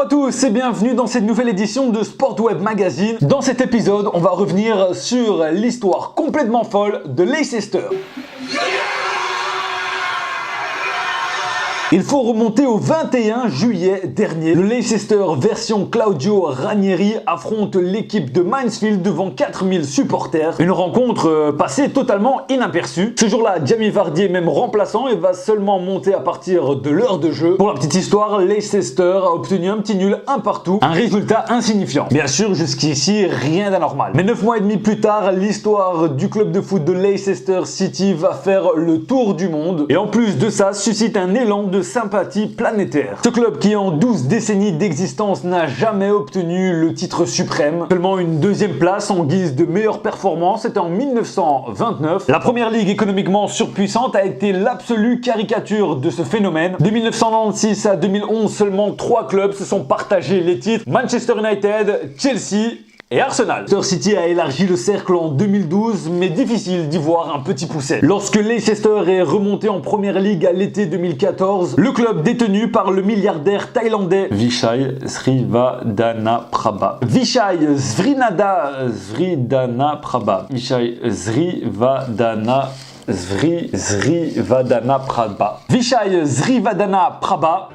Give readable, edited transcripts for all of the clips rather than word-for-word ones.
à tous et bienvenue dans cette nouvelle édition de Sport Web Magazine. Dans cet épisode, on va revenir sur l'histoire complètement folle de Leicester. Il faut remonter au 21 juillet dernier. Le Leicester version Claudio Ranieri affronte l'équipe de Mansfield devant 4000 supporters. Une rencontre passée totalement inaperçue. Ce jour-là, Jamie Vardy est même remplaçant et va seulement monter à partir de l'heure de jeu. Pour la petite histoire, Leicester a obtenu un petit nul un partout, un résultat insignifiant. Bien sûr, jusqu'ici, rien d'anormal. Mais 9 mois et demi plus tard, l'histoire du club de foot de Leicester City va faire le tour du monde. Et en plus de ça, suscite un élan de sympathie planétaire. Ce club qui en 12 décennies d'existence n'a jamais obtenu le titre suprême, seulement une deuxième place en guise de meilleure performance, c'était en 1929. La première ligue économiquement surpuissante a été l'absolue caricature de ce phénomène. De 1996 à 2011, seulement 3 clubs se sont partagés les titres: Manchester United, Chelsea et Arsenal. Leicester City a élargi le cercle en 2012, mais difficile d'y voir un petit pousset. Lorsque Leicester est remonté en première ligue à l'été 2014, le club détenu par le milliardaire thaïlandais Vijay Srivadhanaprabha. Vijay Srivadhanaprabha. Vijay Srivadhanaprabha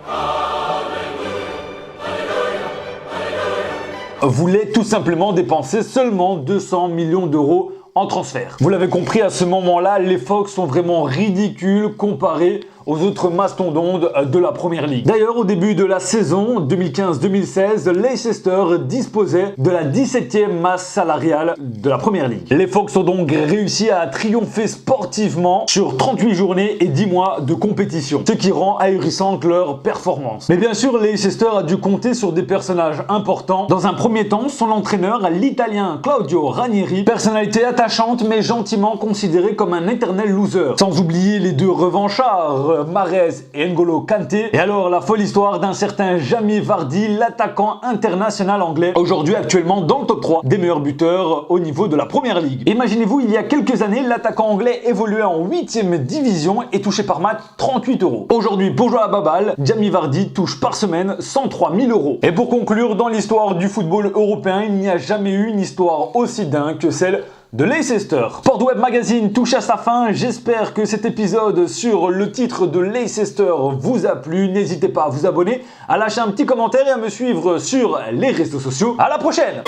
voulait tout simplement dépenser seulement 200 millions d'euros en transfert. Vous l'avez compris, à ce moment-là, les Fox sont vraiment ridicules comparés aux autres mastodontes de la première ligue. D'ailleurs, au début de la saison 2015-2016, Leicester disposait de la 17e masse salariale de la première ligue. Les Fox ont donc réussi à triompher sportivement sur 38 journées et 10 mois de compétition, ce qui rend ahurissante leur performance. Mais bien sûr, Leicester a dû compter sur des personnages importants. Dans un premier temps, son entraîneur, l'italien Claudio Ranieri, personnalité attachante mais gentiment considéré comme un éternel loser. Sans oublier les deux revanchards, Mahrez et N'Golo Kanté. Et alors la folle histoire d'un certain Jamie Vardy, l'attaquant international anglais, aujourd'hui actuellement dans le top 3 des meilleurs buteurs au niveau de la première ligue. Imaginez-vous, il y a quelques années, l'attaquant anglais évoluait en 8e division et touchait par match 38 €. Aujourd'hui, pour jouer à Babal, Jamie Vardy touche par semaine 103 000 €. Et pour conclure, dans l'histoire du football européen, il n'y a jamais eu une histoire aussi dingue que celle de Leicester. Sport Web Magazine touche à sa fin. J'espère que cet épisode sur le titre de Leicester vous a plu. N'hésitez pas à vous abonner, à lâcher un petit commentaire et à me suivre sur les réseaux sociaux. À la prochaine!